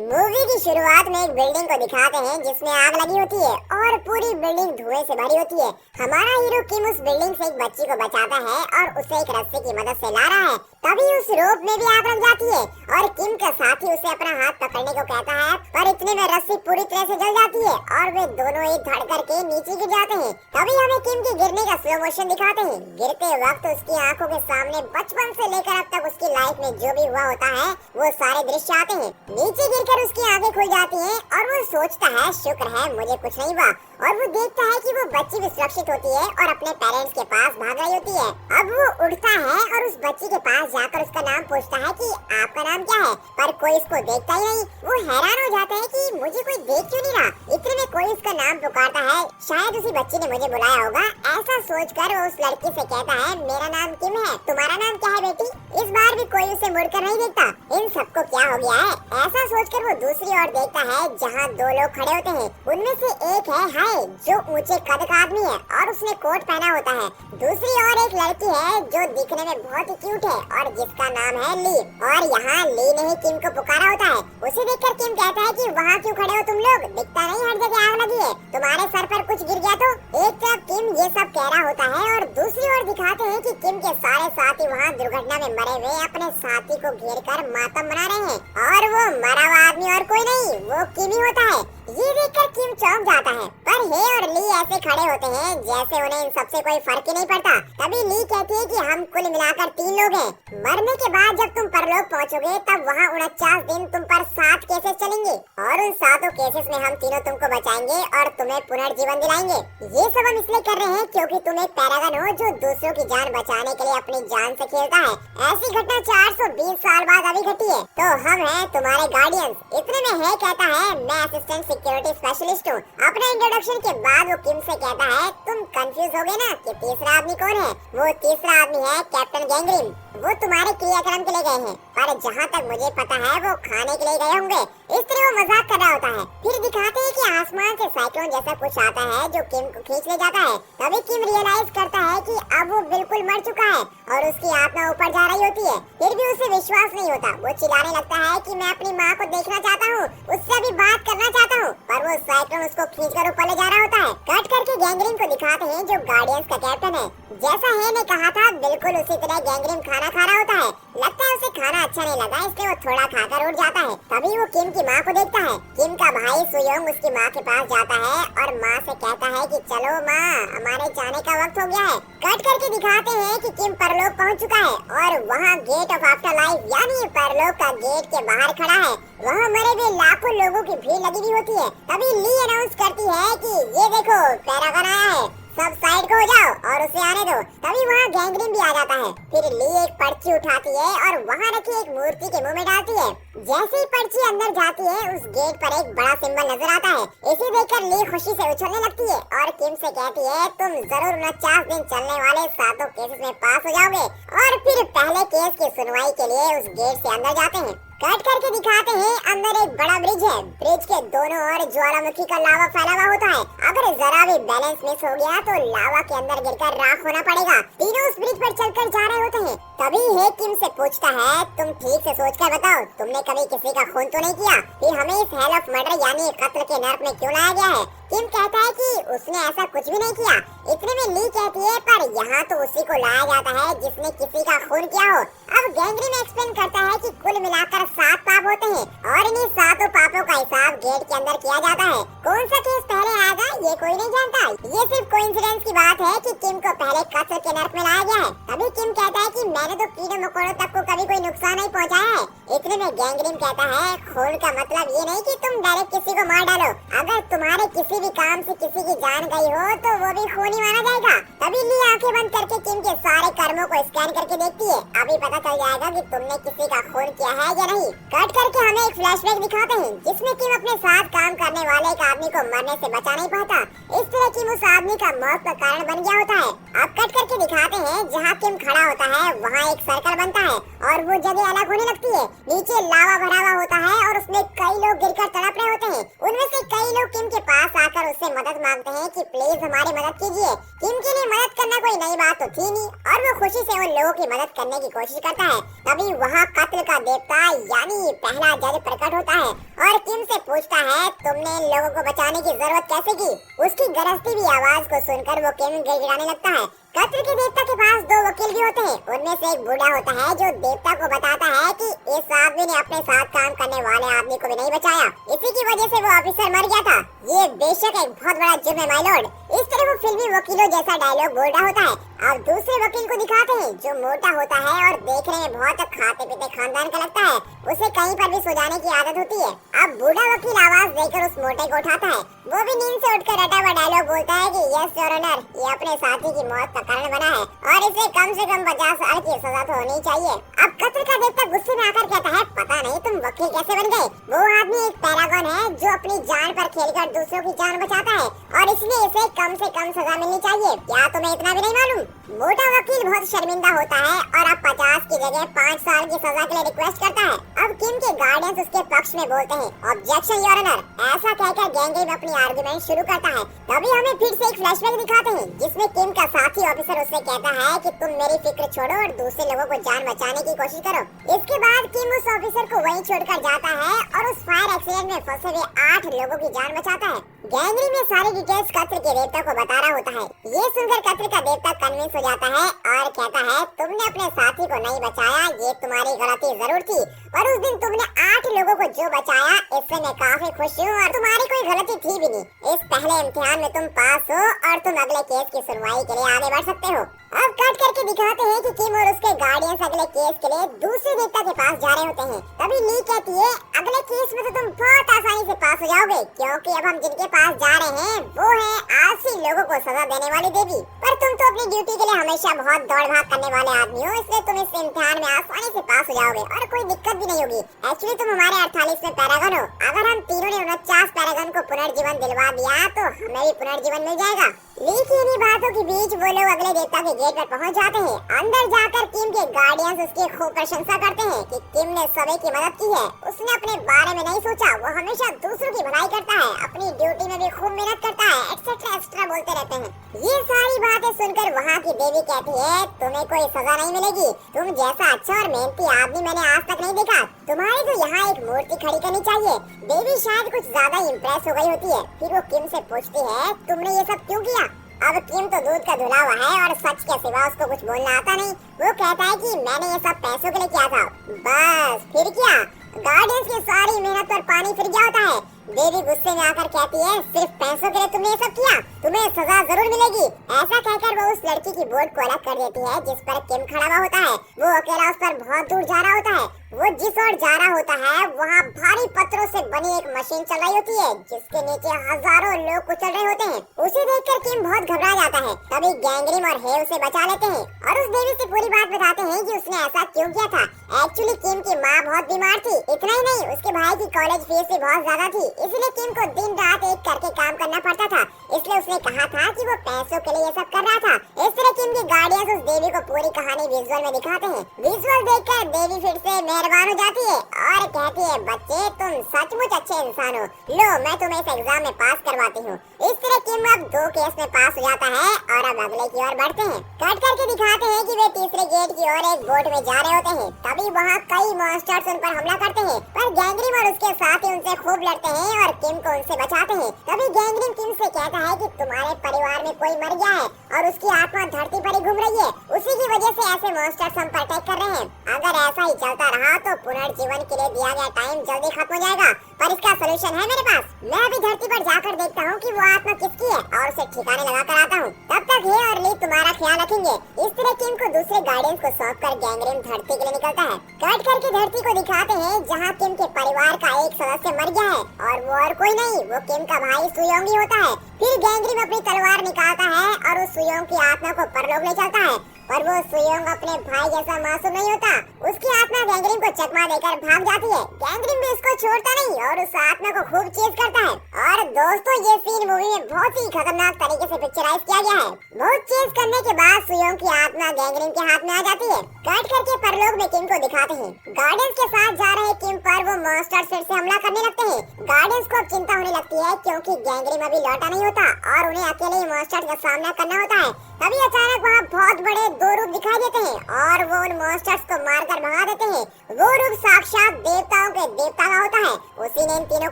Movie की शुरुआत में एक बिल्डिंग को दिखाते हैं जिसमें आग लगी होती है और पूरी बिल्डिंग धुएं से भरी होती है। हमारा हीरो किम उस बिल्डिंग से एक बच्ची को बचाता है और उसे एक रस्सी की मदद से ला रहा है। तभी उस रोप में भी आग लग जाती है और किम का साथी उसे अपना हाथ पकड़ने को कहता है, पर इतने में रस्सी पूरी तरह से जल जाती है और वे दोनों एक धड़ करके नीचे गिर जाते हैं। तभी हमें किम के गिरने का स्लो मोशन दिखाते हैं। गिरते वक्त उसकी आंखों के सामने बचपन से लेकर अब तक उसकी लाइफ में जो भी हुआ होता है वो सारे दृश्य आते हैं। नीचे गिरकर उसकी आंखें खुल जाती हैं और वो सोचता है शुक्र है मुझे कुछ नहीं हुआ, और वो देखता है कि वो बच्ची भी सुरक्षित होती है और अपने पेरेंट्स के पास भाग रही होती है। अब वो उठता है और उस बच्ची के पास जाकर उसका नाम पूछता है कि आपका नाम क्या है, पर कोई इसको देखता ही नहीं। वो हैरान हो जाता है कि मुझे कोई देख क्यों नहीं रहा। इतने में कोई उसका नाम पुकारता है, शायद उसी बच्ची ने मुझे बुलाया होगा। ऐसा सोचकर वो उस लड़की से कहता है, मेरा नाम किम है, तुम्हारा नाम क्या है बेटी। इस बार भी कोई उसे मुड़कर नहीं देखता। इन सबको क्या हो गया है, ऐसा सोचकर वो दूसरी ओर देखता है जहाँ दो लोग खड़े होते हैं। उनमें से एक है हाय जो ऊंचे कद का आदमी है और उसने कोट पहना होता है। दूसरी ओर एक लड़की है जो दिखने में बहुत ही क्यूट है और जिसका नाम है ली। और यहाँ ली ने ही किम को पुकारा होता है। उसे देखकर किम कहता है कि वहाँ क्यों खड़े हो तुम लोग, दिखता नहीं हर जगह आग लगी है, तुम्हारे सर पर कुछ गिर गया तो। एक तरफ किम ये सब कह रहा होता है और दूसरी ओर दिखाते हैं कि किम के सारे साथी वहाँ दुर्घटना में मरे हुए अपने साथी को घेर कर मातम मना रहे हैं और वो मरा हुआ आदमी और कोई नहीं वो किम ही होता है। ये देखकर किम चौंक जाता है, पर हे और ली ऐसे खड़े होते हैं जैसे उन्हें इन सबसे कोई फर्क ही नहीं पड़ता। तभी ली कहती है कि हम कुल मिलाकर 3 लोग हैं। मरने के बाद जब तुम परलोक पहुंचोगे तब वहाँ 49 दिन तुम पर 7 केसेस चलेंगे और उन 7 केसेस में हम तीनों तुमको बचाएंगे और तुम्हें पुनर्जीवन दिलाएंगे। ये सब हम इसलिए कर रहे हैं क्योंकि तुम एक पैरागन हो जो दूसरों की जान बचाने के लिए अपनी जान से खेलता है। ऐसी घटना 420 साल बाद अभी घटी है, तो हम हैं तुम्हारे गार्डियंस। इतने में है कहता है, मैं असिस्टेंट सिक्योरिटी स्पेशलिस्ट हूँ। अपने इंट्रोडक्शन के बाद वो किम से कहता है, तुम कंफ्यूज हो गए ना कि तीसरा आदमी कौन है। वो तीसरा आदमी है कैप्टन गैंगरिन। वो तुम्हारे क्रियाक्रम के लिए गए हैं, पर जहाँ तक मुझे पता है वो खाने के लिए गए होंगे। इस तरह वो मजाक कर रहा होता है। फिर दिखाते हैं कि आसमान से साइक्लोन जैसा कुछ आता है जो किम को खींच ले जाता है। तभी किम रियलाइज करता है कि अब वो बिल्कुल मर चुका है और उसकी आत्मा ऊपर जा रही होती है। फिर भी उसे विश्वास नहीं होता। वो चिल्लाने लगता है कि मैं अपनी माँ को देखना चाहता हूँ, उससे अभी बात करना चाहता हूँ, पर वो साइक्लोन उसको खींचकर ऊपर ले जा रहा होता है। कट करके गैंगरिन को दिखाते हैं जो गार्डियंस का कैप्टन है। जैसा है ने कहा था बिल्कुल उसी तरह गैंगरिन खाना खा रहा होता है। लगता है उसे खाना अच्छा नहीं लगा इसलिए वो थोड़ा खाकर उठ जाता है। तभी वो किम की माँ को देखता है। किम का भाई सुयोंग उसकी माँ के पास जाता है और माँ से कहता है कि चलो माँ हमारे जाने का वक्त हो गया है। कट करके दिखाते हैं कि किम परलोक पहुँच चुका है और वहाँ गेट ऑफ आफ्टर लाइफ यानी परलोक का गेट के बाहर खड़ा है। वहाँ मरे हुए लाखों लोगों की भीड़ लगी हुई होती है। तभी ली अनाउंस करती है कि ये देखो पैरागन आया है, सब साइड को हो जाओ और उसे आने दो। तभी वहाँ गैंगरिन भी आ जाता है। फिर ली एक पर्ची उठाती है और वहाँ रखी एक मूर्ति के मुंह में डालती है। जैसे ही पर्ची अंदर जाती है उस गेट पर एक बड़ा सिंबल नजर आता है। इसे देखकर ली खुशी से उछलने लगती है और किम से कहती है, तुम जरूर 49 दिन चलने वाले 7 केसेस में पास हो जाओगे। और फिर पहले केस की सुनवाई के लिए उस गेट से अंदर जाते हैं। कट करके दिखाते हैं अंदर एक बड़ा ब्रिज है। ब्रिज के दोनों ओर ज्वालामुखी का लावा फैला हुआ होता है। अगर जरा भी बैलेंस मिस हो गया तो लावा के अंदर गिरकर राख होना पड़ेगा। तीनों उस ब्रिज पर चलकर जा रहे होते हैं। तभी हे किम से पूछता है, तुम ठीक से सोचकर बताओ तुमने कभी किसी का खून तो नहीं किया, फिर हमें इस हेल ऑफ मर्डर यानी कत्ल के नर्क में क्यों लाया गया है। किम कहता है कि उसने ऐसा कुछ भी नहीं किया। इतने में ली कहती है, पर यहाँ तो उसी को लाया जाता है जिसने किसी का खून किया हो। अब गैंगरिन एक्सप्लेन करता है कि कुल मिलाकर 7 पाप होते हैं और इन्हीं 7 पापों का हिसाब गेट के अंदर किया जाता है। कौन सा केस पहले आएगा ये कोई नहीं जानता। ये सिर्फ कोइंसिडेंस की बात है कि किम को पहले कत्ल के नर्क में लाया गया है। तभी किम कहता है कि मैंने तो कीड़े मकोड़ों तक को कभी कोई नुकसान नहीं पहुँचाया है। इतने में गैंगरिन कहता है, खून का मतलब ये नहीं कि तुम डायरेक्ट किसी को मार डालो। अगर तुम्हारे किसी भी काम से किसी की जान गई हो तो वो भी खून ही माना जाएगा। तभी ली आंखें बंद करके किम के सारे कर्मों को स्कैन करके देखती है। अभी पता चल जाएगा कि तुमने किसी का खून किया है या नहीं। कट करके हमें एक फ्लैशबैक दिखाते हैं जिसमें किम अपने साथ काम करने वाले एक आदमी को मरने से बचा नहीं पाता। इस तरह किम उस आदमी का मौत का कारण बन गया होता है। अब कट करके दिखाते हैं जहाँ किम खड़ा होता है वहाँ एक सर्कल बनता है और वो जगह अलग होने लगती है। नीचे लावा भरा हुआ होता है और उसमें कई लोग गिरकर तड़प रहे होते हैं। उनमें से कई लोग किम के पास आकर उससे मदद मांगते हैं कि प्लीज हमारी मदद कीजिए। किम के लिए मदद करना कोई नई बात तो थी नहीं और वो खुशी से उन लोगों की मदद करने की कोशिश करता है। तभी वहाँ कत्ल का देवता यानी पहला जज प्रकट होता है और किम से पूछता है तुमने इन लोगों को बचाने की जरूरत कैसे की। उसकी गरजती हुई आवाज को सुनकर वो किम गिड़गिड़ाने लगता है। कत्र के देवता के पास दो वकील भी होते हैं। उनमें से एक बूढ़ा होता है जो देवता को बताता है कि इस आदमी ने अपने साथ काम करने वाले आदमी को भी नहीं बचाया, इसी की वजह से वो ऑफिसर मर गया था। ये बेशक एक बहुत बड़ा जुर्म है माय लॉर्ड। इस तरह वो फिल्मी वकीलों जैसा डायलॉग बोल रहा होता है। अब दूसरे वकील को दिखाते हैं जो मोटा होता है और देखने में बहुत खाते पीते खानदान का लगता है। उसे कहीं पर भी सो जाने की आदत होती है। अब बूढ़ा वकील आवाज देकर उस मोटे को उठाता है। वो भी नींद से उठकर रटा हुआ डायलॉग बोलता है कि यस योर ऑनर, ये अपने साथी की मौत का कारण बना है और इसे कम से कम 50 साल की सजा तो होनी चाहिए। अब कत्र का देवता गुस्से में आकर कहता है पता नहीं तुम वकील कैसे बन गए। वो आदमी एक पैरागन है जो अपनी जान पर खेलकर दूसरों की जान बचाता है और इसलिए इसे कम से कम सजा मिलनी चाहिए। क्या तुम्हें इतना भी नहीं मालूम? मोटा वकील बहुत शर्मिंदा होता है और अब 50 की जगह 5 साल की सजा के लिए रिक्वेस्ट करता है। अब किम के गार्डियंस उसके पक्ष में बोलते हैं ऑब्जेक्शन योर ऑनर। ऐसा कहकर गैंगरेन अपनी आर्गुमेंट शुरू करता है। तभी हमें फिर से एक फ्लैशबैक दिखाते हैं जिसमें किम का साथी ऑफिसर उससे कहता है कि तुम मेरी फिक्र छोड़ो और दूसरे लोगों को जान बचाने की कोशिश करो। इसके बाद किम उस ऑफिसर को वहीं छोड़कर जाता है और उस फायर एक्सीडेंट में फंसे हुए 8 लोगों की जान बचाता है। गैंगरेन में सारी डिटेल्स कत्र के देवता को बता रहा होता है। ये सुनकर कत्र का देवता कन्विंस हो जाता है और कहता है तुमने अपने साथी को नहीं बचाया, ये तुम्हारी गलती जरूर थी। और उस दिन तुमने 8 लोगों को जो बचाया इससे मैं काफी खुश हूँ और तुम्हारी कोई गलती थी भी नहीं। इस पहले इम्तिहान में तुम पास हो और तुम अगले केस की सुनवाई के लिए आगे बढ़ सकते हो। अब कट करके दिखाते हैं कि किम और उसके गार्डियंस अगले केस के लिए दूसरे देवता के पास जा रहे होते हैं। तभी ली कहती है अगले केस में तो तुम बहुत आसानी से पास हो जाओगे क्योंकि अब हम जिनके पास जा रहे हैं वो है 80 लोगों को सजा देने वाली देवी। पर तुम तो अपनी ड्यूटी के लिए हमेशा बहुत दौड़ भाग करने वाले आदमी हो, इसलिए तुम इस इम्तिहान में आसानी से पास हो जाओगे और कोई दिक्कत भी नहीं होगी। एक्चुअली तुम हमारे 48वें पैरागन हो। अगर हम तीनों ने 49 पैरागन को पुनर्जीवन दिलवा दिया तो हमें भी पुनर्जीवन मिल जाएगा। ली की इन्हीं बातों के बीच वो लोग अगले देवता के गेट पर पहुंच जाते हैं। अंदर जाकर किम के गार्डियंस उसकी खूब प्रशंसा करते हैं कि किम ने सभी की मदद की है। उसने अपने बारे में नहीं सोचा, वो हमेशा दूसरों की भलाई करता है, अपनी ड्यूटी में भी खूब मेहनत करता है, एक्सेट्रा एक्स्ट्रा बोलते रहते हैं। ये सारी बातें सुनकर वहाँ की देवी कहती है तुम्हें कोई सजा नहीं मिलेगी। तुम जैसा अच्छा और मेहनती आदमी मैंने आज तक नहीं देखा। तुम्हारी तो यहाँ एक मूर्ति खड़ी करनी चाहिए। देवी शायद कुछ ज्यादा इम्प्रेस हो गई होती है। फिर वो किम से पूछती है तुमने ये सब क्यों किया? अब किम तो दूध का धुला हुआ है और सच के सिवा उसको कुछ बोलना आता नहीं। वो कहता है कि मैंने ये सब पैसों के लिए किया था। बस फिर क्या? गार्डियंस की सारी मेहनत पर पानी फिर गया होता है। देवी गुस्से में आकर कहती है सिर्फ पैसों के लिए तुमने ये सब किया, तुम्हें सजा जरूर मिलेगी। ऐसा कहकर वो उस लड़की की बोट को अलग कर देती है जिस पर किम खड़ा हुआ होता है। वो अकेला उस पर बहुत दूर जा रहा होता है। वो जिस ओर जा रहा होता है वहाँ भारी पत्थरों से बनी एक मशीन चल रही होती है जिसके नीचे हजारों लोग कुचल रहे होते हैं। उसे देखकर किम बहुत घबरा जाता है। तभी गैंगरेन और हे उसे बचा लेते हैं और उस देवी से पूरी बात बताते हैं कि उसने ऐसा क्यों किया था। एक्चुअली किम की माँ बहुत बीमार थी। इतना ही नहीं, उसके भाई की कॉलेज फीस भी बहुत ज्यादा थी, इसलिए किम को दिन रात एक करके काम करना पड़ता था। इसलिए उसने कहा था कि वो पैसों के लिए ये सब कर रहा था। इस तरह किम की गार्डियंस उस देवी को पूरी कहानी विजुअल में दिखाते हैं। विजुअल देखकर देवी फिर से मेहरबान हो जाती है और कहती है बच्चे तुम सचमुच अच्छे इंसान हो, लो मैं तुम्हें इस एग्जाम में पास करवाती हूँ। इस तरह किम अब 2 केस में पास हो जाता है और अब अगले की ओर बढ़ते हैं। कट करके दिखाते हैं कि वे तीसरे गेट की ओर एक बोट में जा रहे होते हैं। तभी वहाँ कई मॉन्स्टर्स उन पर हमला करते हैं पर गैंगरेन और उसके साथी उनसे खूब लड़ते हैं और किम को उनसे बचाते हैं। तभी गैंगरेन किम से कहता है कि तुम्हारे परिवार में कोई मर गया है और उसकी आत्मा धरती पर ही घूम रही है, उसी की वजह से ऐसे मॉन्स्टर्स हम पर अटैक कर रहे हैं। अगर ऐसा ही चलता रहा तो पुनर्जीवन के लिए दिया गया टाइम जल्दी खत्म हो जाएगा, पर इसका सलूशन है मेरे पास। मैं अभी धरती पर जाकर देखता हूँ कि वो आत्मा किसकी है और उसे ठिकाने लगा कर आता हूँ। तब तक हे और ली तुम्हारा ख्याल रखेंगे। इस तरह किम को दूसरे गार्डियंस को सौंपकर गैंगरेन धरती के लिए निकलता है। कट करके धरती को दिखाते हैं जहाँ किम के परिवार का एक सदस्य मर गया है और वो और कोई नहीं, वो किम का भाई सुयोंगी होता है। फिर गैंगरेन अपनी तलवार निकालता है और उस सुयोंग की आत्मा को परलोक ले चलता है। पर वो सुयोंग अपने भाई जैसा मासूम नहीं होता। उसकी आत्मा गैंगरेन को चकमा देकर भाग जाती है। गैंगरेन भी उसको छोड़ता नहीं और उस आत्मा को खूब चेज करता है और पर दोस्तों ये सीन मूवी में बहुत ही खतरनाक तरीके से पिक्चराइज किया गया है। बहुत चेज करने के बाद सुयोंग की आत्मा गैंगरेन के हाथ में आ जाती है। कट करके परलोक में किम को दिखाते हैं। गार्डियंस के साथ जा रहे किम पर वो मॉन्स्टर फिर से हमला करने लगते हैं। गार्डियंस को अब चिंता होने लगती है क्योंकि गैंगरेन अभी लौटा नहीं होता और उन्हें अकेले ही मॉन्स्टर का सामना करना होता है। तभी अचानक वहाँ बहुत बड़े दो रूप दिखाई देते हैं और वो उन मॉन्स्टर्स को मारकर भगा देते हैं। वो रूप साक्षात देवताओं के देवता का होता है। उसी ने इन तीनों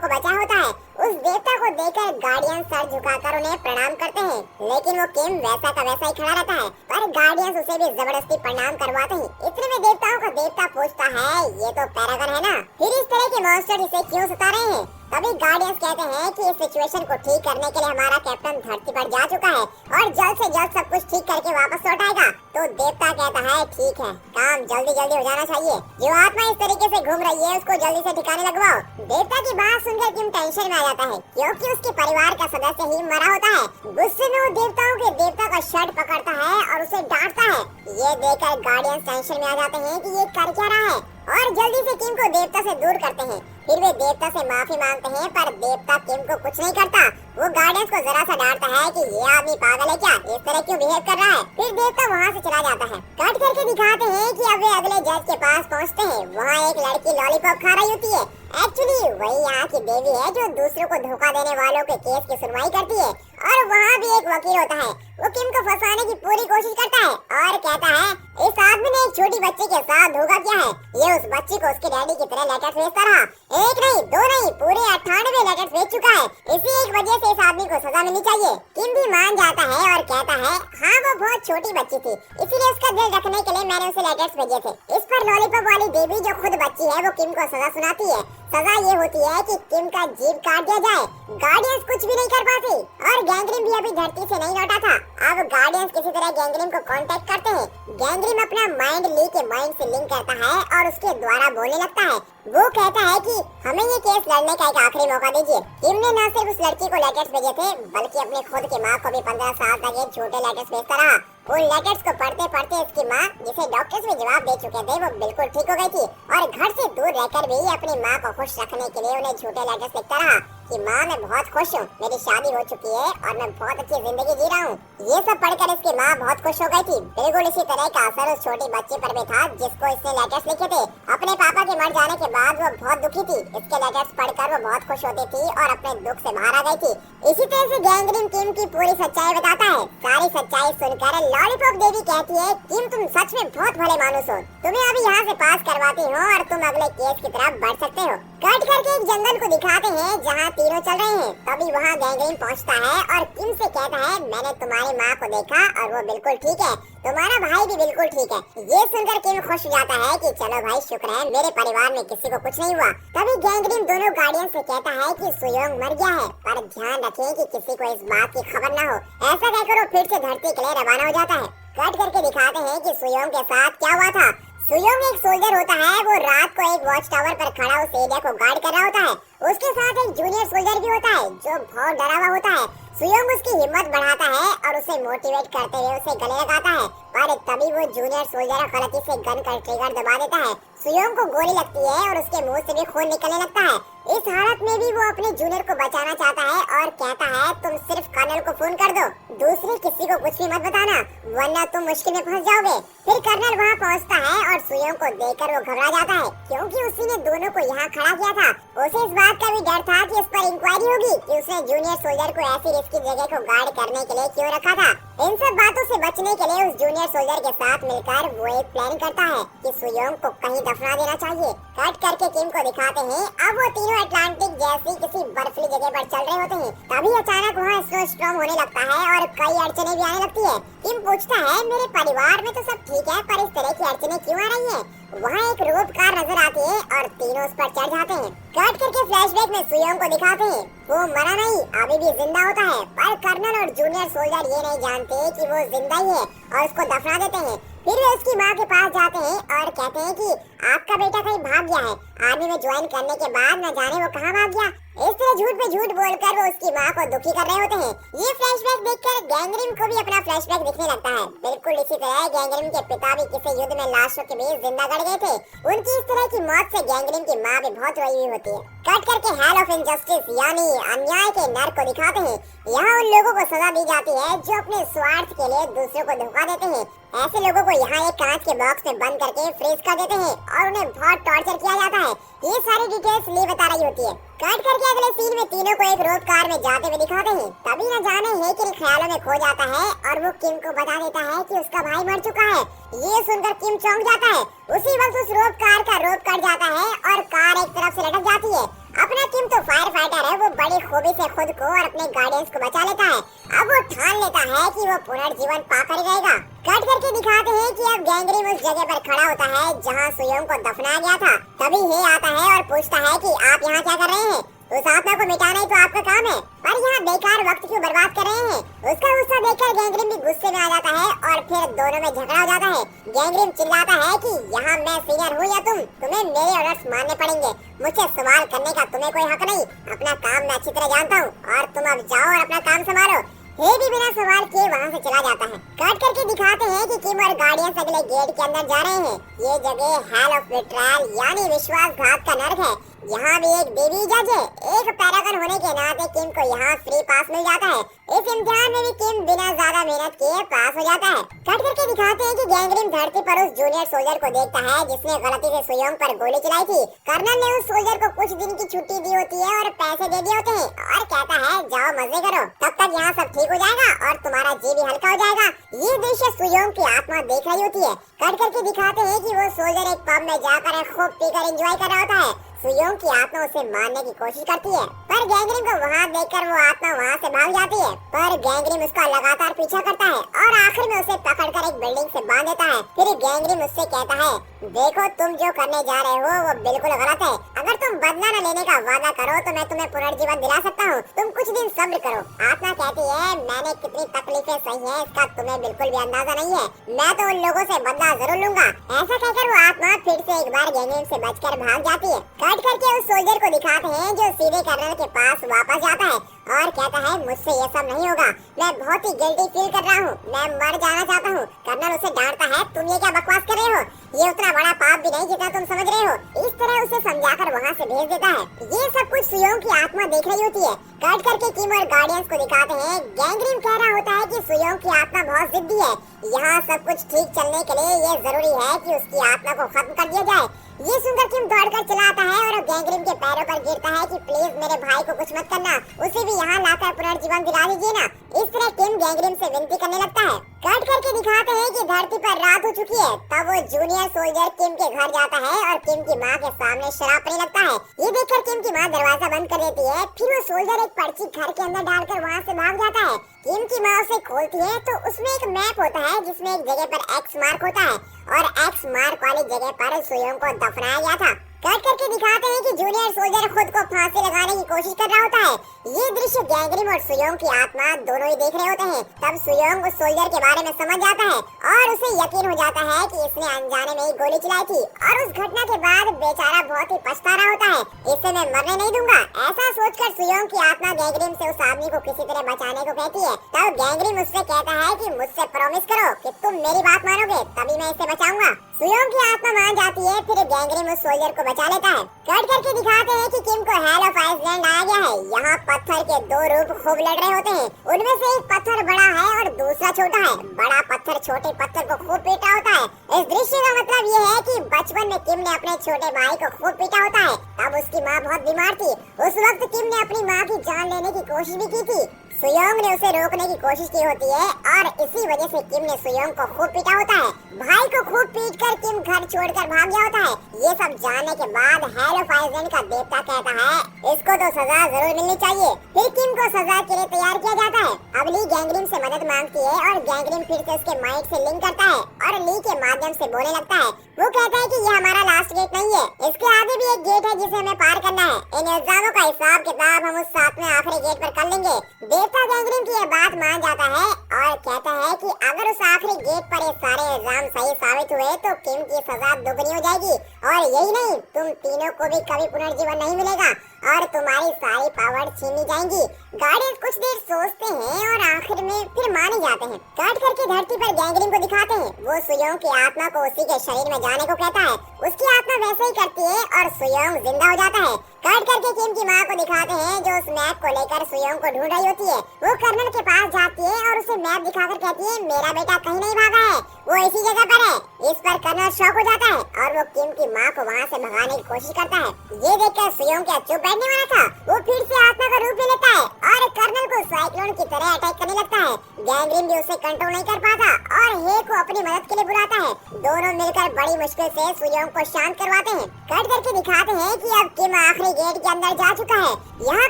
को बचाया होता है। उस देवता को देखकर गार्डियन सर झुकाकर उन्हें प्रणाम करते हैं, लेकिन वो किम वैसा का वैसा ही खड़ा रहता है। पर गार्डियंस उसे भी जबरदस्ती प्रणाम करवाते हैं। इतने में देवताओं का देवता पूछता है, ये तो पैरागन है ना, फिर इस तरह के मॉन्स्टर इसे क्यों सता रहे हैं? तभी गार्डियंस कहते हैं कि इस सिचुएशन को ठीक करने के लिए हमारा कैप्टन धरती पर जा चुका है और जल्द से जल्द सब कुछ ठीक करके वापस लौट आएगा। तो देवता कहता है, ठीक है, काम जल्दी जल्दी हो जाना चाहिए। जो आत्मा इस तरीके से घूम रही है उसको जल्दी से ठिकाने लगवाओ। देवता की बात सुनकर किम टेंशन में आ जाता है क्योंकि उसके परिवार का सदस्य ही मरा होता है। गुस्से में वो देवताओं के देवता का शर्ट पकड़ता है और उसे डांटता है। ये देखकर गार्डियंस टेंशन में आ जाते हैं कि ये कर क्या रहा है और जल्दी से किम को देवता से दूर करते हैं। फिर वे देवता से माफी मांगते हैं पर देवता किम को कुछ नहीं करता। वो गार्डियंस को जरा सा डांटता है कि ये आदमी पागल है क्या, इस तरह क्यों बिहेव कर रहा है। फिर देवता वहाँ से चला जाता है। कट करके दिखाते हैं कि अब वे अगले जज के पास पहुँचते हैं। वहाँ एक लड़की लॉलीपॉप खा रही होती है। एक्चुअली वही यहाँ की देवी है जो दूसरों को धोखा देने वालों के केस की सुनवाई करती है और वहाँ भी एक वकील होता है। वो किम को फंसाने की पूरी कोशिश करता है और कहता है, इस आदमी ने एक छोटी बच्ची के साथ धोखा किया है। ये उस बच्ची को उसके डैडी की तरह लेटर्स भेजता रहा। एक नहीं, दो नहीं, पूरे 98 लेटर्स भेज चुका है। इसी एक वजह से इस आदमी को सजा मिलनी चाहिए। किम भी मान जाता है और कहता है, हाँ वो बहुत छोटी बच्ची थी, इसीलिए उसका दिल रखने के लिए मैंने उसे लेटर्स भेजे थे। इस पर लॉलीपॉप वाली देवी जो खुद बच्ची है वो किम को सजा सुनाती है। सजा ये होती है कि किम का जीभ काट दिया जाए। गार्डियंस कुछ भी नहीं कर पाते और गैंगरेन भी अभी धरती से नहीं लौटा था। अब गार्डियंस किसी तरह गैंगरेन को कांटेक्ट करते हैं। गैंगरेन अपना माइंड ली के माइंड से लिंक करता है और उसके द्वारा बोलने लगता है। वो कहता है कि हमें ये केस लड़ने का एक आखिरी मौका दीजिए। किम ने न सिर्फ उस लड़की को लेटर्स भेजे थे बल्कि अपने खुद की माँ को भी 15 साल तक एक छोटे लेटर्स भेजता रहा। उन लेटर्स को पढ़ते पढ़ते इसकी माँ, जिसे डॉक्टर्स भी जवाब दे चुके थे, वो बिल्कुल ठीक हो गई थी और घर से दूर रहकर भी अपनी माँ को खुश रखने के लिए उन्हें झूठे लेटर्स लिखता रहा कि माँ मैं बहुत खुश हूँ, मेरी शादी हो चुकी है और मैं बहुत अच्छी जिंदगी जी रहा हूँ। ये सब पढ़कर इसकी माँ बहुत खुश हो गई थी। बिल्कुल इसी तरह का असर उस छोटी बच्ची पर भी था जिसको इसने लेटर्स लिखे थे। अपने पापा के मर जाने के बाद वो बहुत दुखी थी। इसके लेटर्स पढ़कर वो बहुत खुश होती थी और अपने दुख से बाहर आ गई थी। इसी तरह से गैंगरेन किम की पूरी सच्चाई बताता है। सारी सच्चाई सुनकर लॉलीपॉप देवी कहती है, किम तुम सच में बहुत भले मानुस हो, तुम्हें अभी यहाँ से पास करवाती हूँ और तुम अगले केस की तरफ बढ़ सकते हो। कट करके एक जंगल को दिखाते हैं जहाँ तीनों चल रहे हैं। तभी वहाँ गैंगरेन पहुँचता है और किम से कहता है, मैंने तुम्हारी माँ को देखा और वो बिल्कुल ठीक है, तुम्हारा भाई भी बिल्कुल ठीक है। ये सुनकर किम खुश हो जाता है कि चलो भाई शुक्र है मेरे परिवार में किसी को कुछ नहीं हुआ। तभी गैंगरेन दोनों गार्डियन से कहता है कि सुयोंग मर गया है पर ध्यान रखें कि किसी को इस बात की खबर न हो। ऐसा कहकर वो फिर से धरती के लिए रवाना हो जाता है। कट करके दिखाते हैं कि सुयोंग के साथ क्या हुआ था। सुयोंग एक सोल्जर होता है। वो रात को एक वॉच टावर पर खड़ा उस एरिया को गार्ड कर रहा होता है। उसके साथ एक जूनियर सोल्जर भी होता है जो बहुत डरा हुआ होता है। सुयोंग उसकी हिम्मत बढ़ाता है और उसे मोटिवेट करते हुए उसे गले लगाता है पर तभी वो जूनियर सोल्जर गलती से गन का ट्रिगर दबा देता है। सुयोंग को गोली लगती है और उसके मुंह से भी खून निकलने लगता है। इस हालत में भी वो अपने जूनियर को बचाना चाहता है और कहता है, तुम सिर्फ कर्नल को फोन कर दो, दूसरे किसी को कुछ भी मत बताना वरना तुम मुश्किल में फंस जाओगे। फिर कर्नल वहाँ पहुँचता है और सुयोंग को देखकर वो घबरा जाता है क्योंकि उसी ने दोनों को यहाँ खड़ा किया था। उसे इस बात का भी डर था कि इस पर इंक्वायरी होगी कि उसने जूनियर सोल्जर को ऐसी रिस्की जगह को गार्ड करने के लिए क्यों रखा था। इन सब बातों से बचने के लिए उस जूनियर सोल्जर के साथ मिलकर वो एक प्लान करता है कि सुयोंग को कहीं दफना देना चाहिए। कट करके किम को दिखाते हैं। अब वो तीनों अटलांटिक जैसी किसी बर्फीली जगह पर चल रहे होते हैं। तभी अचानक वहाँ स्नो स्टॉर्म होने लगता है और कई अड़चने भी आने लगती है। किम पूछता है, मेरे परिवार में तो सब ठीक है पर इस तरह की अड़चने क्यों आ रही है? वहाँ एक रोप कार नजर आती है और तीनों उस पर चढ़ जाते हैं। कट करके फ्लैशबैक में सुयोंग को दिखाते हैं। वो मरा नहीं, अभी भी जिंदा होता है पर कर्नल और जूनियर सोल्जर ये नहीं जानते कि वो जिंदा ही है और उसको दफना देते हैं। फिर वे उसकी माँ के पास जाते हैं और कहते हैं कि आपका बेटा कहीं भाग गया है, आर्मी में ज्वाइन करने के बाद न जाने वो कहाँ भाग गया। इस तरह झूठ पे झूठ बोलकर वो उसकी माँ को दुखी कर रहे होते हैं। ये फ्लैशबैक देखकर गैंगरिन को भी अपना फ्लैशबैक दिखने लगता है। बिल्कुल इसी तरह गैंगरिन के पिता भी किसी युद्ध में लाशों के बीच जिंदा गड़ गए थे। उनकी इस तरह की मौत से गैंगरिन की माँ भी बहुत रोई हुई होती है। कट करके हेल ऑफ इनजस्टिस यानी अन्याय के नर्क को दिखाते हैं। यहाँ उन लोगों को सजा दी जाती है जो अपने स्वार्थ के लिए दूसरों को धोखा देते हैं। ऐसे लोगों को यहाँ एक कांच के बॉक्स में बंद करके फ्रीज कर देते हैं और उन्हें बहुत टॉर्चर किया जाता है। ये सारी डिटेल्स ली बता रही होती है। कट करके अगले सीन में तीनों को एक रोड कार में जाते हुए दिखाते हैं। तभी न जाने हेकिल ख्यालों में खो जाता है और वो किम को बता देता है कि उसका भाई मर चुका है। ये सुनकर किम चौंक जाता है। उसी वक्त उस रोप कार का रोप कट जाता है और कार एक तरफ से लटक जाती है। अपना किम तो फायर फाइटर है, वो बड़ी खूबी से खुद को और अपने गार्डियंस को बचा लेता है। अब वो ठान लेता है कि वो पुनर्जीवन पाकर रहेगा। कट करके दिखाते हैं कि अब गैंगरिन उस जगह पर खड़ा होता है जहां सुयोंग को दफनाया गया था। तभी हे आता है और पूछता है कि आप यहाँ क्या कर रहे हैं? उस आत्मा को मिटाना ही तो आपका काम है, पर यहाँ बेकार वक्त क्यों बर्बाद कर रहे हैं? उसका गुस्सा देखकर गैंगरिन भी गुस्से में आ जाता है और फिर दोनों में झगड़ा हो जाता है। गैंगरिन चिल्लाता है कि यहाँ मैं सीनियर हूँ या तुम्हें मेरे ऑर्डर्स मानने पड़ेंगे। मुझसे सवाल करने का तुम्हें कोई हक नहीं। अपना काम मैं अच्छी तरह जानता हूँ और तुम अब जाओ और अपना काम संभालो। हे भी बिना सवाल किए वहाँ से चला जाता है। कट करके दिखाते हैं कि किम और गार्डियंस अगले गेट के अंदर जा रहे हैं। ये जगह हेल ऑफ बिट्रायल यानी विश्वासघात का नर्क है। यहाँ भी एक देवी जज है। एक पैरागन होने के नाते किम को यहाँ फ्री पास मिल जाता है। इस इम्तिहान में भी किम बिना ज्यादा मेहनत किए पास हो जाता है। कट करके दिखाते हैं कि गैंगरिन धरती पर उस जूनियर सोल्जर को देखता है जिसने गलती से सुयोंग पर गोली चलाई थी। कर्नल ने उस सोल्जर को कुछ दिन की छुट्टी दी होती है और पैसे दे दिए होते हैं और कहता है जाओ मजे करो, तब तक यहाँ सब ठीक हो जाएगा और तुम्हारा जी भी हल्का हो जाएगा। ये दृश्य सुयोंग की आत्मा देख रही होती है। कट करके दिखाते हैं कि वो सोल्जर एक पब में जाकर खूब पीकर एंजॉय कर रहा होता है। सुयोंग की आत्मा उसे मारने की कोशिश करती है, पर गैंगरिन को वहाँ देखकर वो आत्मा वहाँ से भाग जाती है। पर गैंगरिन उसका लगातार पीछा करता है और आखिर में उसे पकड़कर एक बिल्डिंग से बांध देता है। फिर गैंगरिन उससे कहता है देखो तुम जो करने जा रहे हो वो बिल्कुल गलत है। अगर तुम बदला न लेने का वादा करो तो मैं तुम्हें पुनर्जीवन दिला सकता हूँ। तुम कुछ दिन सब्र करो। आत्मा कहती है मैंने कितनी तकलीफें सही है इसका तुम्हें बिल्कुल भी अंदाजा नहीं है। मैं तो उन लोगों से बदला जरूर लूंगा। ऐसा कहकर वो आत्मा फिर से एक बार गैंगरिन से बचकर भाग जाती है। कट करके उस सोल्जर को दिखाते हैं जो सीधे कर्नल के पास वापस जाता है और कहता है मुझसे ये सब नहीं होगा, मैं बहुत ही गिल्टी फील कर रहा हूँ, मैं मर जाना चाहता हूँ। कर्नल उसे डांटता है तुम ये क्या बकवास कर रहे हो, ये उतना बड़ा पाप भी नहीं जितना तुम समझ रहे हो। इस तरह उसे समझाकर वहाँ से भेज देता है। ये सब कुछ सुयोंग की आत्मा देख रही होती है। कट करके किम और गार्डियंस को दिखाते हैं। गैंगरिन कह रहा होता है कि सुयोंग की आत्मा बहुत जिद्दी है। यहाँ सब कुछ ठीक चलने के लिए ये जरूरी है कि उसकी आत्मा को खत्म कर दिया जाए। ये सुनकर किम दौड़कर चला आता है और गैंगरिन के पैरों पर गिरता है कि प्लीज मेरे भाई को कुछ मत करना, उसे भी यहाँ लाकर पुनर्जीवन दिला दीजिए ना। इस तरह किम गैंगरिन से विनती करने लगता है। कट करके दिखाते हैं कि धरती पर रात हो चुकी है। तब वो जूनियर सोल्जर किम के घर जाता है और किम की माँ के सामने शराब पीने लगता है। ये देखकर किम की माँ दरवाजा बंद कर देती है। फिर वो सोल्जर एक पर्ची घर के अंदर डालकर वहाँ से भाग जाता है। किम की माँ उसे खोलती है तो उसमें एक मैप होता है जिसमें एक जगह पर एक्स मार्क होता है और एक्स मार्क वाली जगह पर सुयोंग को दफनाया गया था। कट करके दिखाते हैं कि जूनियर सोल्जर खुद को फांसी लगाने की कोशिश कर रहा होता है। ये दृश्य गैंगरिन और सुयोंग की आत्मा दोनों ही देख रहे होते हैं। तब सुयोंग उस सोल्जर के बारे में समझ जाता है और उसे यकीन हो जाता है कि इसने अनजाने में ही गोली चलाई थी और उस घटना के बाद बेचारा बहुत ही पछता रहा होता है। इससे मैं मरने नहीं दूंगा। ऐसा सोचकर सुयोंग की आत्मा गैंगरिन से उस आदमी को किसी तरह बचाने को कहती है। तब गैंगरिन उससे कहता है कि मुझसे प्रॉमिस करो कि तुम मेरी बात मानोगे तभी मैं इसे बचाऊंगा। सुयोंग की आत्मा मान जाती है। फिर गैंगरिन उस सोल्जर को बचा लेता है। कट करके दिखाते हैं कि किम को हेल ऑफ आइसलैंड आया गया है। यहाँ पत्थर के दो रूप खूब लड़ रहे होते हैं। उनमें से एक पत्थर बड़ा है और दूसरा छोटा है। बड़ा पत्थर छोटे पत्थर को खूब पीटा होता है। इस दृश्य का मतलब ये है कि बचपन में किम ने अपने छोटे भाई को खूब पीटा होता है। तब उसकी माँ बहुत बीमार थी। उस वक्त किम ने अपनी माँ की जान लेने की कोशिश भी की थी। सुयोंग ने उसे रोकने की कोशिश की होती है और इसी वजह से किम ने सुयोंग को खूब पीटा होता है। भाई को खूब पीटकर किम घर छोड़कर भाग गया होता है। ये सब जानने के बाद हेल ऑफ आइसलैंड का देवता कहता है इसको तो सजा जरूर मिलनी चाहिए। फिर किम को सजा के लिए तैयार किया जाता है। अब ली गैंगरिन से मदद मांगती है और गैंगरिन फिर से उसके माइंड से लिंक करता है और ली के माध्यम से बोलने लगता है वो कहता है कि ये हमारा लास्ट गेट नहीं है, इसके आगे भी एक गेट है जिसे हमें पार करना है। इन इल्जामों का हिसाब किताब हम उस 7वें आखिरी गेट पर कर लेंगे। देवता गैंग्रीन की यह बात मान जाता है और कहता है कि अगर उस आखिरी गेट पर ये सारे इल्जाम सही साबित हुए तो किम की सजा दुगनी हो जाएगी। और यही नहीं, तुम तीनों को भी कभी पुनर्जीवन नहीं मिलेगा और तुम्हारी सारी पावर छीनी जाएंगी। गार्डियंस कुछ देर सोचते हैं और आखिर में फिर मान ही जाते हैं। काट करके धरती पर गैंग्रीन को दिखाते हैं। वो सुयोंग की आत्मा को उसी के शरीर में जाने को कहता है। उसकी आत्मा वैसे ही करती है और सुयोंग जिंदा हो जाता है। काट करके किम की माँ को दिखाते हैं जो उस मैप को लेकर सुयोंग को ढूंढ रही होती है। वो कर्नल के पास जाती है और उसे मैप दिखाकर कहती है मेरा बेटा कहीं नहीं भागा है, वो इसी जगह पर है। इस पर कर्नल शॉक हो जाता है और वो किम की माँ को वहाँ से भगाने की कोशिश करता है। ये देखकर सुयोंग क्या चुप बैठने वाला था, वो फिर से आत्मा का रूप ले लेता है और कर्नल को साइक्लोन की तरह अटैक करने लगता है। गैंग्रीन भी उसे कंट्रोल नहीं कर पाता और हे को अपनी मदद के लिए बुलाता है। दोनों मिलकर बड़ी मुश्किल से सुयोंग को शांत करवाते हैं। कट करके दिखाते हैं कि अब किम आखिरी गेट के अंदर जा चुका है। यहाँ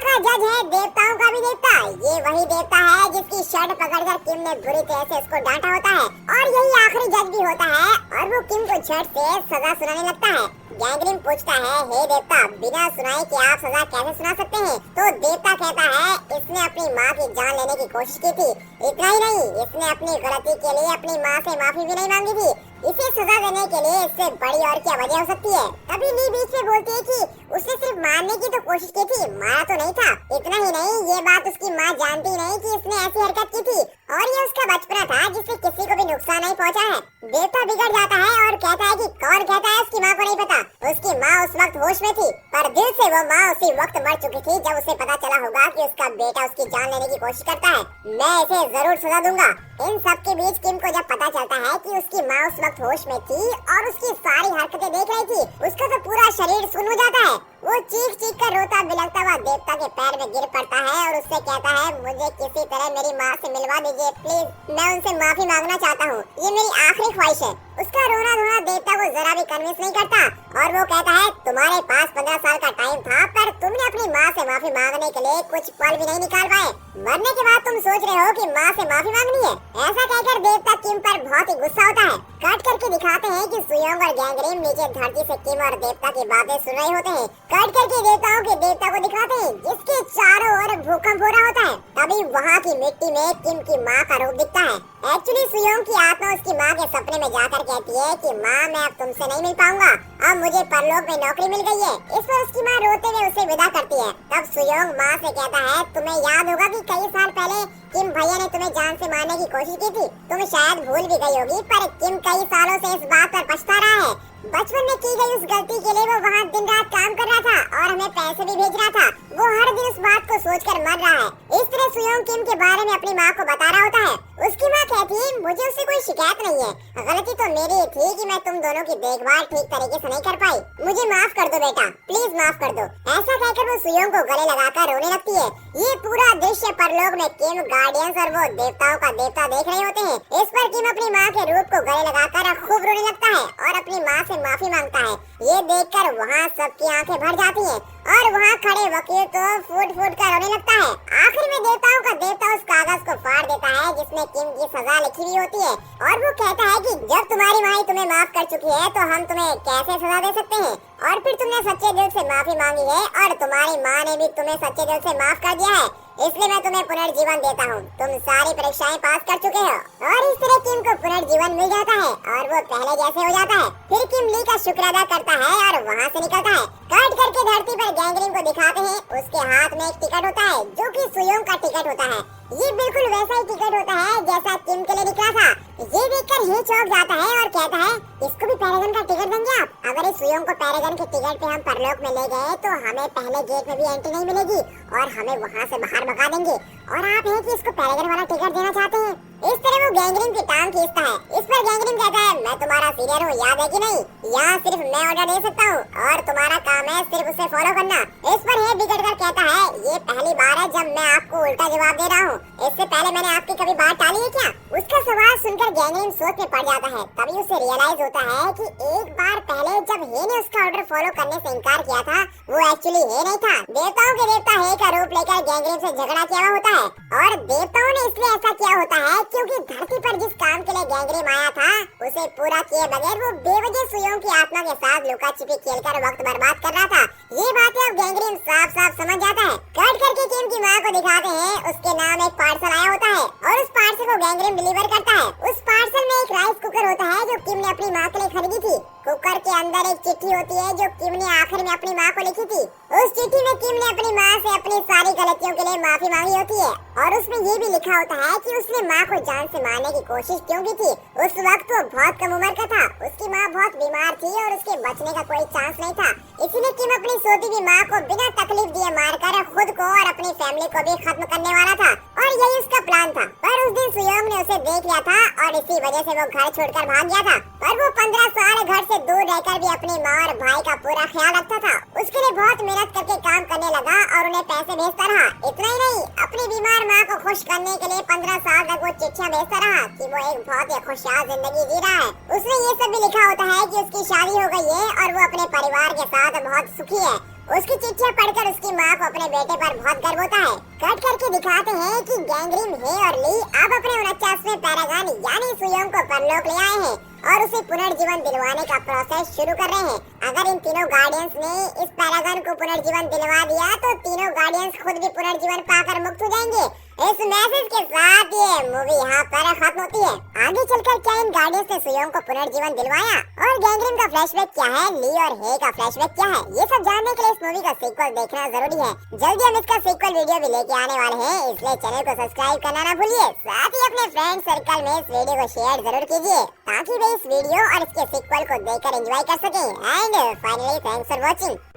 का जज है देवताओं का भी देवता। ये वही देवता है जिसकी शर्ट पकड़कर किम ने बुरी तरह से उसको डांटा होता है और यही आखिरी जज भी होता है और वो किम को झट से सजा सुनाने लगता है। गैंग्रीन पूछता है हे देवता, बिना सुनाए कि आप सजा कैसे सुना सकते हैं? तो देवता कहता है इसने अपनी माँ की जान लेने की कोशिश की थी। इतना ही नहीं, इसने अपनी गलती के लिए अपनी माँ से माफी भी नहीं मांगी थी। इसे सजा देने के लिए इससे बड़ी और क्या वजह हो सकती है? तभी ली बीच में बोलती है कि उसने सिर्फ मारने की तो कोशिश की थी, मारा तो नहीं था। इतना ही नहीं, ये बात उसकी माँ जानती नहीं कि इसने ऐसी हरकत की थी और ये उसका बचपना था जिससे किसी को भी नुकसान नहीं पहुँचा है। देवता बिगड़ जाता है और कहता है कि कौन कहता है उसकी माँ को नहीं पता। उसकी माँ उस वक्त होश में थी पर दिल से वो माँ उसी वक्त मर चुकी थी जब उसे पता चला होगा कि उसका बेटा उसकी जान लेने की कोशिश करता है। मैं इसे जरूर सजा दूंगा। इन सब के बीच किम को जब पता चलता है कि उसकी माँ उस वक्त होश में थी और उसकी सारी हरकतें देख रही थी, उसका तो पूरा शरीर सुन्न हो जाता है। वो चीख चीख कर रोता बिलखता हुआ देवता के पैर में गिर पड़ता है और उससे कहता है मुझे किसी तरह मेरी माँ से मिलवा दीजिए प्लीज, मैं उनसे माफी मांगना चाहता हूँ, ये मेरी आखिरी ख्वाहिश है। उसका रोना धोना देवता को जरा भी कन्विंस नहीं करता और वो कहता है तुम्हारे पास 15 साल का टाइम था पर तुमने अपनी माँ से माफी मांगने के लिए कुछ पल भी नहीं निकाल पाए। मरने के बाद तुम सोच रहे हो कि माँ से माफी मांगनी है। ऐसा कहकर देवता किम पर बहुत ही गुस्सा होता है। काट करके दिखाते हैं कि सुयोंग और गैंग्रीन नीचे धरती से किम और देवता की बातें सुन रहे होते हैं। काट करके देवताओं के देवता को दिखाते हैं जिसके चारों ओर भूकंप हो रहा होता है। तभी वहाँ की मिट्टी में किम की माँ का रूप दिखता है। एक्चुअली सुयोंग की आत्मा उसकी माँ के सपने में जाकर कहती है कि माँ मैं अब तुमसे नहीं मिल पाऊंगा, अब मुझे परलोक में नौकरी मिल गई है। इस पर उसकी माँ रोते हुए उसे विदा करती है। तब सुयोंग माँ से कहता है तुम्हें याद होगा कि कई साल पहले किम भैया ने तुम्हें जान से मारने की कोशिश की थी। तुम शायद भूल भी गई होगी पर किम कई सालों से इस बात पर पछता रहा है। बचपन में की गई उस गलती के लिए वो वहाँ दिन रात काम कर रहा था और हमें पैसे भी भेज रहा था। वो हर दिन उस बात को सोचकर मर रहा है। इस तरह सुयोंग किम के बारे में अपनी माँ को बता रहा होता है। उसकी माँ कहती है मुझे उससे कोई शिकायत नहीं है, गलती तो मेरी थी कि मैं तुम दोनों की देखभाल ठीक तरीके से नहीं कर पाई। मुझे माफ कर दो बेटा, प्लीज माफ कर दो। ऐसा कहकर वो सुयोंग को गले लगाकर रोने लगती है। ये पूरा दृश्य परलोक में किम, गार्डियंस और वो देवताओं का देवता देख रहे होते हैं। इस पर किम अपनी माँ के रूप को गले लगाकर खूब रोने लगता है और अपनी माँ से माफी मांगता है। ये देखकर वहाँ सबकी आंखें भर जाती हैं और वहाँ खड़े वकील तो फूट फूट कर रोने लगता है। आखिर में देवताओं का देवता उस कागज को फाड़ देता है जिसमें किम की सजा लिखी हुई होती है और वो कहता है कि जब तुम्हारी माँ तुम्हें माफ कर चुकी है तो हम तुम्हें कैसे सजा दे सकते हैं, और फिर तुमने सच्चे दिल से माफी मांगी है और तुम्हारी माँ ने भी तुम्हें सच्चे दिल से माफ कर दिया है, इसलिए मैं तुम्हें पुनर्जीवन देता हूँ। तुम सारी परीक्षाएं पास कर चुके हो। और इस तरह किम को पुनर्जीवन मिल जाता है और वो पहले जैसे हो जाता है। फिर किम ली का शुक्र अदा करता है और वहाँ से निकलता है। काट करके धरती पर गैंग्रीन को दिखाते हैं। उसके हाथ में एक टिकट होता है जो कि सुयोंग का टिकट होता है। ये बिल्कुल वैसा ही टिकट होता है जैसा किम के लिए निकला था। ये देखकर ही चौंक जाता है और कहता है इसको भी पैरागन का टिकट देंगे आप? अगर इस सुयोंग को पैरागन के टिकट पे हम परलोक में ले गए तो हमें पहले गेट में भी एंट्री नहीं मिलेगी और हमें वहाँ से बाहर भगा देंगे, और आप हैं कि इसको पैरागन वाला टिकट देना चाहते हैं। इस तरह वो गैंग्रीन की टांग खींचता है। इस पर गैंग्रीन कहता है मैं तुम्हारा सीनियर हूँ, याद है कि नहीं? यहाँ सिर्फ मैं ऑर्डर दे सकता हूँ और तुम्हारा काम है सिर्फ उसे फॉलो करना। इस पर हे बिगड़ कर कहता है ये पहली बार है जब मैं आपको उल्टा जवाब दे रहा हूँ, इससे पहले मैंने आपकी कभी बात टाली है क्या? उसका सवाल सुनकर गैंग्रीन सोच में पड़ जाता है। तभी उसे रियलाइज होता है कि एक बार पहले जब हे ने उसका ऑर्डर फॉलो करने से इनकार किया था वो एक्चुअली हे नहीं था। देवताओं के देवता हे का रूप लेकर गैंग्रीन से झगड़ा किया हुआ होता है और देवताओं ने इसलिए ऐसा किया होता है क्योंकि धरती पर जिस काम के लिए गैंग्रीन आया था उसे उसे पूरा किए बगैर वो बेवजह सुयोंग की आत्मा के साथ लुका छिपी खेलकर वक्त बर्बाद कर रहा था। ये बातें अब गैंग्रीन साफ साफ समझ जाता है। कट करके किम की माँ को दिखाते हैं, उसके नाम एक पार्सल आया होता है और उस पार्सल को गैंग्रीन डिलीवर करता है। उस पार्सल में एक राइस कुकर होता है जो किम ने अपनी माँ के लिए खरीदी थी। कुकर के अंदर एक चिट्ठी होती है जो किम ने आखिर में अपनी माँ को लिखी थी। उस चिट्ठी में किम ने अपनी माँ से अपनी सारी गलतियों के लिए माफी मांगी होती है और उसमें ये भी लिखा होता है कि उसने माँ को जान से मारने की कोशिश क्यों की थी। उस वक्त वो बहुत कम उम्र का था, उसकी माँ बहुत बीमार थी और उसके बचने का कोई चांस नहीं था। इसीलिए किम अपनी सोती हुई माँ को बिना तकलीफ दिए मारकर खुद को और अपनी फैमिली को भी खत्म करने वाला था और यही उसका प्लान था। पर उस दिन सुयोंग ने उसे देख लिया था और इसी वजह से वो घर छोड़कर भाग गया था। पर वो 15 साल घर से दूर रहकर भी अपनी माँ और भाई का पूरा ख्याल रखता था। उसके लिए बहुत मेहनत करके काम करने लगा और उन्हें पैसे भेजता रहा। इतना ही नहीं, अपनी बीमार माँ को खुश करने के लिए 15 साल तक वो चिट्ठियाँ भेजता रहा कि वो एक बहुत ही खुशहाल जिंदगी जी रहा है। उसमें ये सब भी लिखा होता है कि उसकी शादी हो गई है और वो अपने परिवार के साथ बहुत सुखी है। उसकी चिट्ठियाँ पढ़कर उसकी माँ को अपने बेटे पर बहुत गर्व होता है। कट करके दिखाते हैं कि गैंग्रीन, हे और ली अब अपने 49वें पैरागन यानी सुयोंग को परलोक ले आए हैं और उसे पुनर्जीवन दिलवाने का प्रोसेस शुरू कर रहे हैं। अगर इन तीनों गार्डियंस ने इस पैरागन को पुनर्जीवन दिलवा दिया तो तीनों गार्डियंस खुद भी पुनर्जीवन पाकर मुक्त हो जाएंगे। इस मैसेज के साथ ये मूवी यहाँ पर खत्म होती है। आगे चलकर क्या इन गार्डियंस ने सुयोंग को पुनर्जीवन दिलवाया और गैंग्रीन का फ्लैशबैक क्या है, ली और हे का फ्लैशबैक क्या है, ये सब जानने के लिए इस मूवी का सीक्वल देखना जरूरी है। जल्दी हम इसका सीक्वल वीडियो भी लेके आने वाले हैं, इसलिए चैनल को सब्सक्राइब करना ना भूलिए। साथ ही अपने फ्रेंड सर्कल में इस वीडियो को शेयर जरूर कीजिए ताकि वे इस वीडियो और इसके सीक्वल को देखकर एंजॉय कर सकें। And finally thanks for watching.